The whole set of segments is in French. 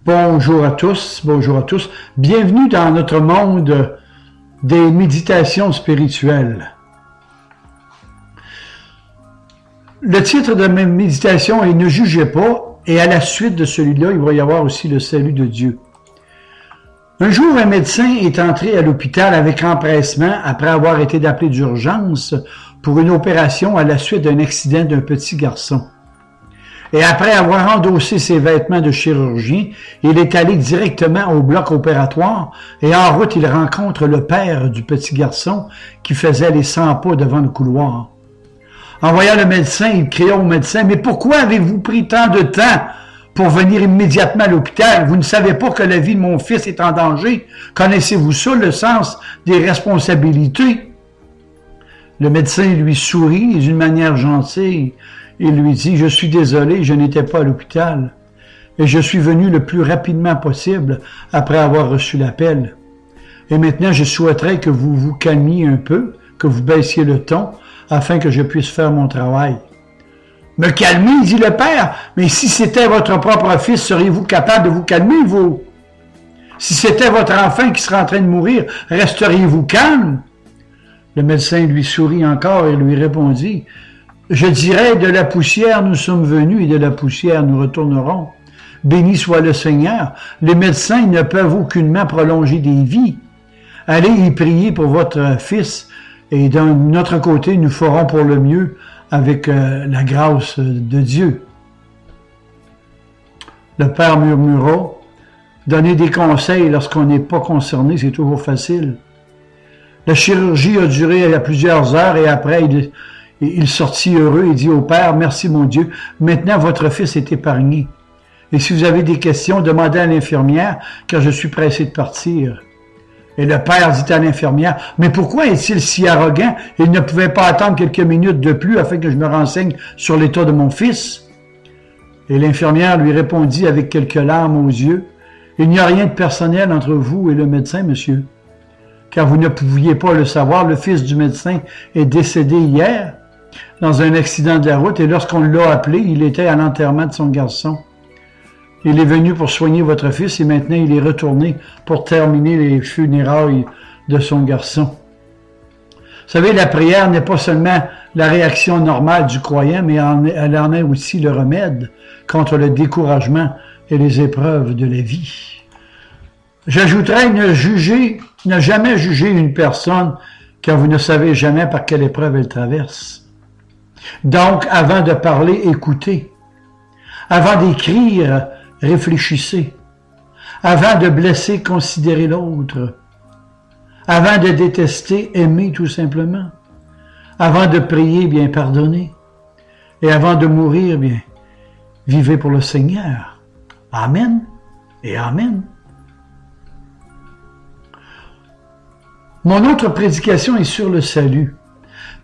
Bonjour à tous, bonjour à tous. Bienvenue dans notre monde des méditations spirituelles. Le titre de ma méditation est « Ne jugez pas » et à la suite de celui-là, il va y avoir aussi le salut de Dieu. Un jour, un médecin est entré à l'hôpital avec empressement après avoir été appelé d'urgence pour une opération à la suite d'un accident d'un petit garçon. Et après avoir endossé ses vêtements de chirurgien, il est allé directement au bloc opératoire et en route, il rencontre le père du petit garçon qui faisait les 100 pas devant le couloir. En voyant le médecin, il cria au médecin « Mais pourquoi avez-vous pris tant de temps pour venir immédiatement à l'hôpital? Vous ne savez pas que la vie de mon fils est en danger? Connaissez-vous ça, le sens des responsabilités? » Le médecin lui sourit d'une manière gentille. Il lui dit « Je suis désolé, je n'étais pas à l'hôpital et je suis venu le plus rapidement possible après avoir reçu l'appel. Et maintenant, je souhaiterais que vous vous calmiez un peu, que vous baissiez le ton afin que je puisse faire mon travail. » « Me calmer, dit le père, mais si c'était votre propre fils, seriez-vous capable de vous calmer, vous? Si c'était votre enfant qui serait en train de mourir, resteriez-vous calme? » Le médecin lui sourit encore et lui répondit « Je dirais, de la poussière nous sommes venus et de la poussière nous retournerons. Béni soit le Seigneur, les médecins ne peuvent aucunement prolonger des vies. Allez y prier pour votre fils et d'un autre côté, nous ferons pour le mieux avec la grâce de Dieu. » Le père murmura « Donner des conseils lorsqu'on n'est pas concerné, c'est toujours facile. » La chirurgie a duré à plusieurs heures et après, il sortit heureux et dit au père « Merci mon Dieu, maintenant votre fils est épargné. Et si vous avez des questions, demandez à l'infirmière car je suis pressé de partir. » Et le père dit à l'infirmière « Mais pourquoi est-il si arrogant? Il ne pouvait pas attendre quelques minutes de plus afin que je me renseigne sur l'état de mon fils. » Et l'infirmière lui répondit avec quelques larmes aux yeux « Il n'y a rien de personnel entre vous et le médecin, monsieur. Car vous ne pouviez pas le savoir, le fils du médecin est décédé hier dans un accident de la route et lorsqu'on l'a appelé, il était à l'enterrement de son garçon. Il est venu pour soigner votre fils et maintenant il est retourné pour terminer les funérailles de son garçon. » Vous savez, la prière n'est pas seulement la réaction normale du croyant, mais elle en est aussi le remède contre le découragement et les épreuves de la vie. J'ajouterais ne jamais juger une personne car vous ne savez jamais par quelle épreuve elle traverse. Donc, avant de parler, écoutez. Avant d'écrire, réfléchissez. Avant de blesser, considérez l'autre. Avant de détester, aimez tout simplement. Avant de prier, bien pardonnez. Et avant de mourir, bien vivez pour le Seigneur. Amen et Amen. Mon autre prédication est sur le salut.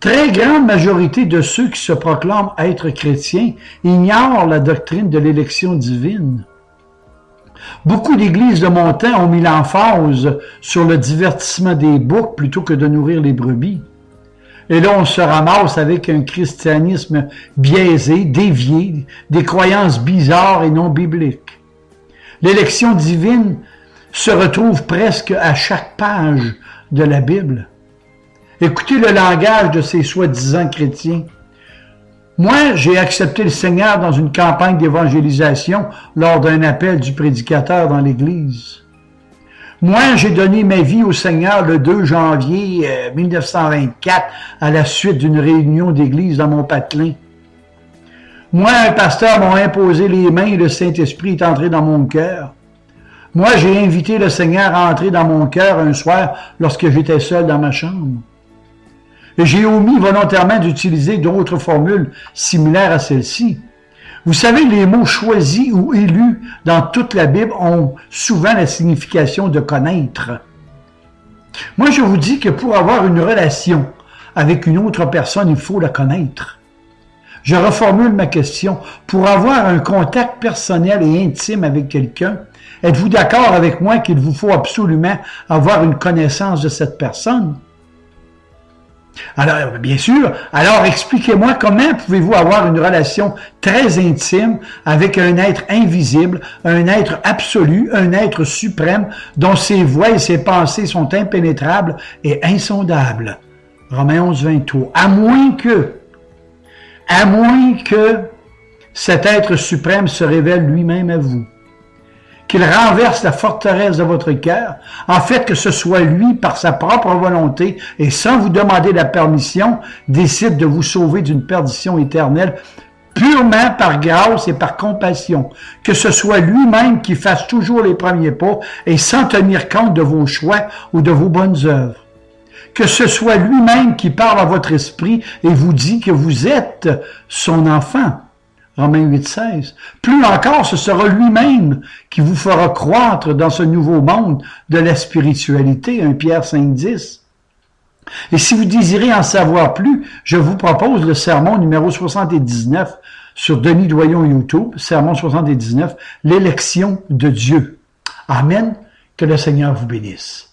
Très grande majorité de ceux qui se proclament être chrétiens ignorent la doctrine de l'élection divine. Beaucoup d'églises de mon temps ont mis l'emphase sur le divertissement des boucs plutôt que de nourrir les brebis. Et là, on se ramasse avec un christianisme biaisé, dévié, des croyances bizarres et non bibliques. L'élection divine se retrouve presque à chaque page de la Bible. Écoutez le langage de ces soi-disant chrétiens. Moi, j'ai accepté le Seigneur dans une campagne d'évangélisation lors d'un appel du prédicateur dans l'Église. Moi, j'ai donné ma vie au Seigneur le 2 janvier 1924 à la suite d'une réunion d'église dans mon patelin. Moi, un pasteur m'a imposé les mains et le Saint-Esprit est entré dans mon cœur. Moi, j'ai invité le Seigneur à entrer dans mon cœur un soir lorsque j'étais seul dans ma chambre. Et j'ai omis volontairement d'utiliser d'autres formules similaires à celle-ci. Vous savez, les mots choisis ou élus dans toute la Bible ont souvent la signification de connaître. Moi, je vous dis que pour avoir une relation avec une autre personne, il faut la connaître. Je reformule ma question. Pour avoir un contact personnel et intime avec quelqu'un, êtes-vous d'accord avec moi qu'il vous faut absolument avoir une connaissance de cette personne? Alors, bien sûr, alors expliquez-moi comment pouvez-vous avoir une relation très intime avec un être invisible, un être absolu, un être suprême, dont ses voies et ses pensées sont impénétrables et insondables. Romains 11, 23. À moins que cet être suprême se révèle lui-même à vous, qu'il renverse la forteresse de votre cœur, en fait que ce soit lui, par sa propre volonté, et sans vous demander la permission, décide de vous sauver d'une perdition éternelle, purement par grâce et par compassion, que ce soit lui-même qui fasse toujours les premiers pas, et sans tenir compte de vos choix ou de vos bonnes œuvres. Que ce soit lui-même qui parle à votre esprit et vous dit que vous êtes son enfant. Romains 8, 16. Plus encore, ce sera lui-même qui vous fera croître dans ce nouveau monde de la spiritualité, 1 Pierre 5, 10. Et si vous désirez en savoir plus, je vous propose le sermon numéro 79 sur Denis Doyon YouTube, sermon 79, l'élection de Dieu. Amen. Que le Seigneur vous bénisse.